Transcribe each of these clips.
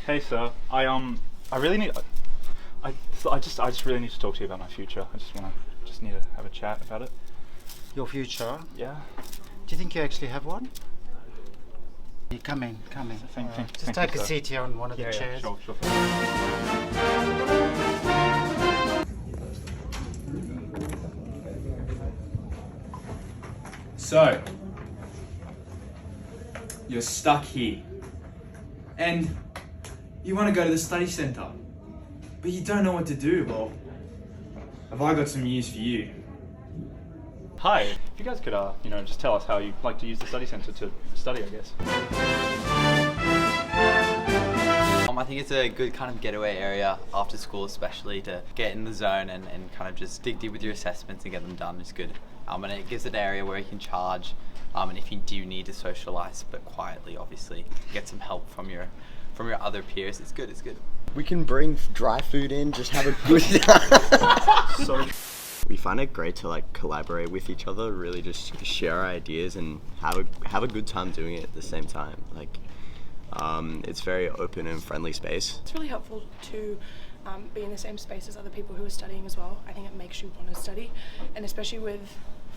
Hey sir, I really need, I just really need to talk to you about my future. I just need to have a chat about it. Your future? Yeah. Do you think you actually have one? Come in. Just take a seat here on one of the chairs. Sure. So, you're stuck here, and you want to go to the study centre, but you don't know what to do. Well, have I got some news for you? Hi, if you guys could, just tell us how you like to use the study centre to study, I guess. I think it's a good kind of getaway area after school, especially to get in the zone and kind of just dig deep with your assessments and get them done is good. And it gives an area where you can charge, and if you do need to socialise, but quietly, obviously, get some help from your other peers. It's good. We can bring dry food in, just have a good time. So We find it great to like collaborate with each other, really just share our ideas and have a good time doing it at the same time. Like, it's very open and friendly space. It's really helpful to be in the same space as other people who are studying as well. I think it makes you want to study, and especially with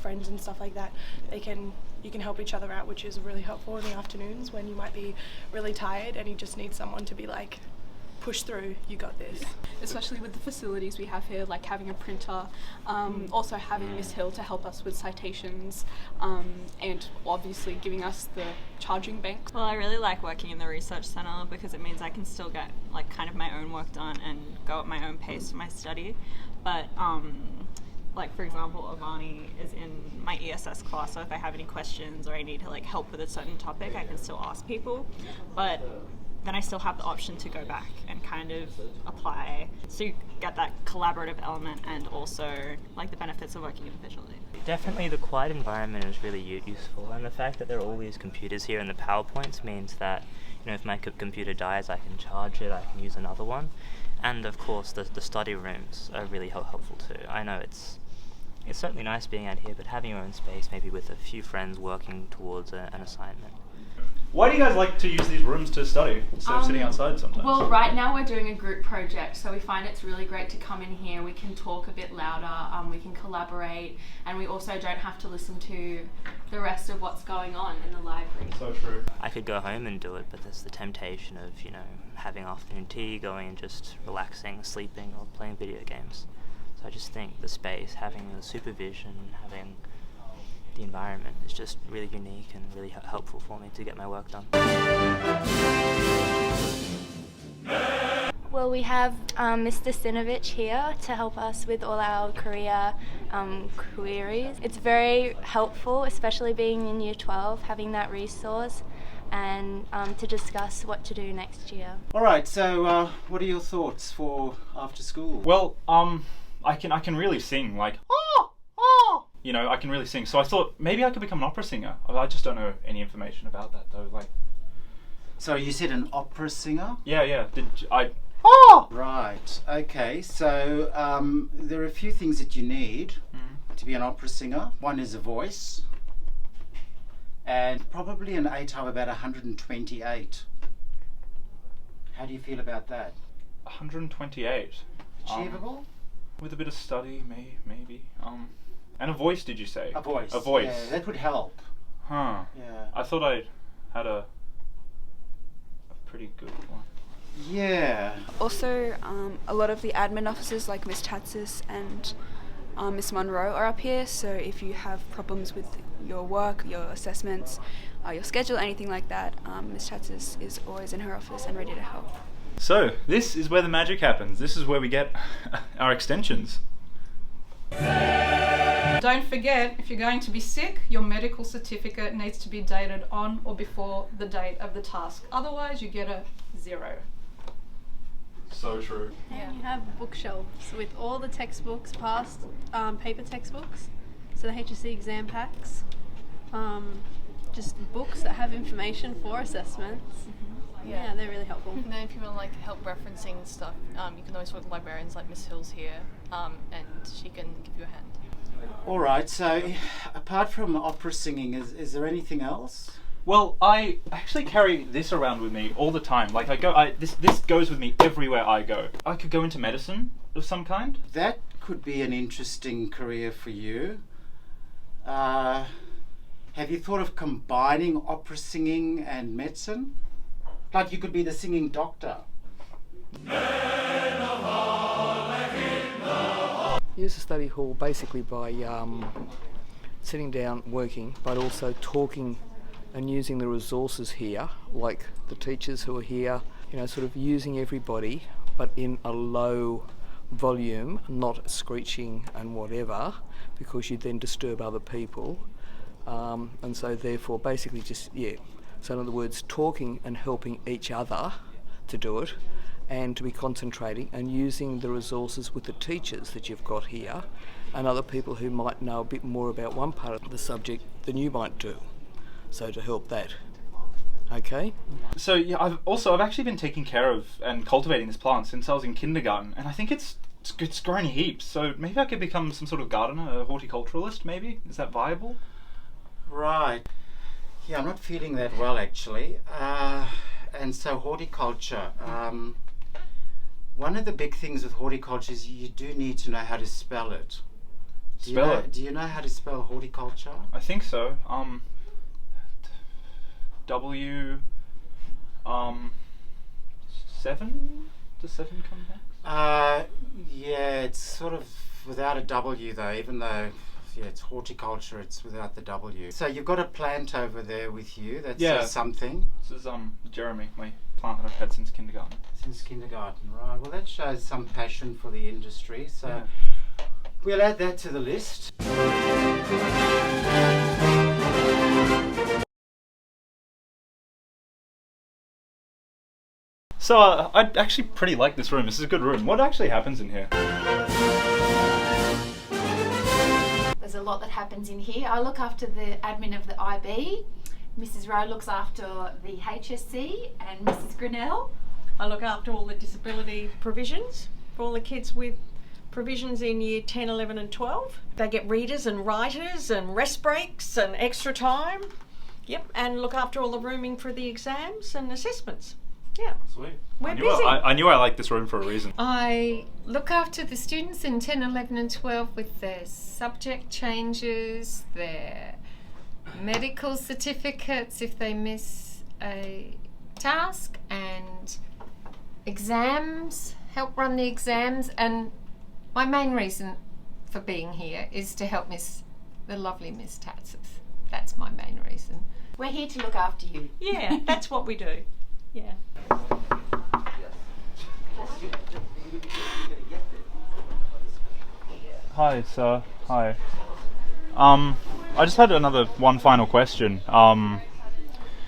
friends and stuff like that, you can help each other out, which is really helpful in the afternoons when you might be really tired and you just need someone to be like, push through, you got this. Especially with the facilities we have here, like having a printer, also having Miss Hill to help us with citations, and obviously giving us the charging bank. Well, I really like working in the research centre because it means I can still get like kind of my own work done and go at my own pace for my study. But like for example, Avani is in my ESS class, so if I have any questions or I need to like help with a certain topic, I can still ask people. But then I still have the option to go back and kind of apply, so you get that collaborative element and also like the benefits of working individually. Definitely the quiet environment is really useful, and the fact that there are all these computers here and the PowerPoints means that, if my computer dies, I can charge it, I can use another one. And of course the study rooms are really helpful too. I know it's certainly nice being out here, but having your own space, maybe with a few friends working towards an assignment. why do you guys like to use these rooms to study instead of sitting outside sometimes? Well, right now we're doing a group project, so we find it's really great to come in here. We can talk a bit louder, we can collaborate, and we also don't have to listen to the rest of what's going on in the library. So true. I could go home and do it, but there's the temptation of, having afternoon tea, going and just relaxing, sleeping, or playing video games. So I just think the space, having the supervision, having the environment is just really unique and really helpful for me to get my work done. Well, we have Mr. Sinovich here to help us with all our career queries. It's very helpful, especially being in Year 12, having that resource and to discuss what to do next year. All right, so what are your thoughts for after school? Well, I can really sing, like, I can really sing. So I thought maybe I could become an opera singer. I just don't know any information about that though. Like, so you said an opera singer? Yeah. Did I? Right. Okay. So there are a few things that you need to be an opera singer. One is a voice, and probably an 8 of about 128. How do you feel about that? 128. Achievable? With a bit of study, maybe. And a voice, did you say? A voice. A voice. Yeah, that would help. Huh. Yeah. I thought I had a pretty good one. Yeah. Also, a lot of the admin officers like Miss Tatsis and Miss Monroe are up here, so if you have problems with your work, your assessments, your schedule, anything like that, Miss Tatsis is always in her office and ready to help. So, this is where the magic happens. This is where we get our extensions. Don't forget, if you're going to be sick, your medical certificate needs to be dated on or before the date of the task. Otherwise, you get a 0. So true. And you have bookshelves with all the textbooks, past paper textbooks, so the HSC exam packs, just books that have information for assessments. Yeah, they're really helpful. And then if you want help referencing stuff, you can always talk to librarians like Miss Hill's here, and she can give you a hand. All right, so apart from opera singing, is there anything else? Well, I actually carry this around with me all the time. Like this goes with me everywhere I go. I could go into medicine of some kind. That could be an interesting career for you. Have you thought of combining opera singing and medicine? Like you could be the singing doctor. Use the study hall basically by sitting down, working, but also talking and using the resources here, like the teachers who are here, sort of using everybody, but in a low volume, not screeching and whatever, because you then disturb other people. And so therefore basically so in other words, talking and helping each other to do it, and to be concentrating and using the resources with the teachers that you've got here and other people who might know a bit more about one part of the subject than you might do. So to help that. Okay? So yeah, I've actually been taking care of and cultivating this plant since I was in kindergarten, and I think it's grown heaps. So maybe I could become some sort of gardener, a horticulturalist maybe? Is that viable? Right. Yeah, I'm not feeling that well actually. And so horticulture. One of the big things with horticulture is you do need to know how to spell it. Do you know how to spell horticulture? I think so. W 7? Does 7 come back? Yeah, it's sort of without a W though, even though it's horticulture, it's without the W. So you've got a plant over there with you that says something. This is Jeremy, my plant that I've had since kindergarten. Since kindergarten, right. Well, that shows some passion for the industry. So we'll add that to the list. So I actually pretty like this room. This is a good room. What actually happens in here? There's a lot that happens in here. I look after the admin of the IB. Mrs. Rowe looks after the HSC, and Mrs. Grinnell. I look after all the disability provisions for all the kids with provisions in year 10, 11 and 12. They get readers and writers and rest breaks and extra time. Yep, and look after all the rooming for the exams and assessments. Yeah. Sweet. We're busy. I knew I liked this room for a reason. I look after the students in 10, 11 and 12 with their subject changes, their medical certificates if they miss a task, and exams, help run the exams. And my main reason for being here is to help the lovely Miss Tatsis. That's my main reason. We're here to look after you. Yeah, that's what we do. Yeah. Hi, sir. Hi. I just had one final question.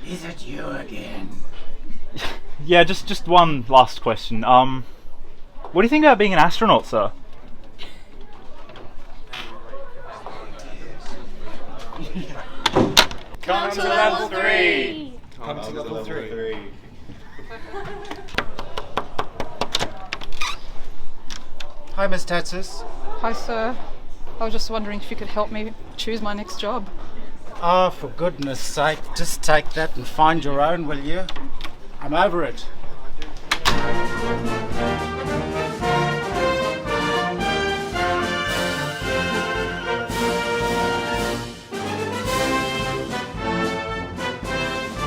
Is it you again? Yeah, just one last question. What do you think about being an astronaut, sir? Come to level 3! Come to level 3. Hi, Miss Tatsis. Hi, sir. I was just wondering if you could help me choose my next job. Oh, for goodness sake, just take that and find your own, will you? I'm over it.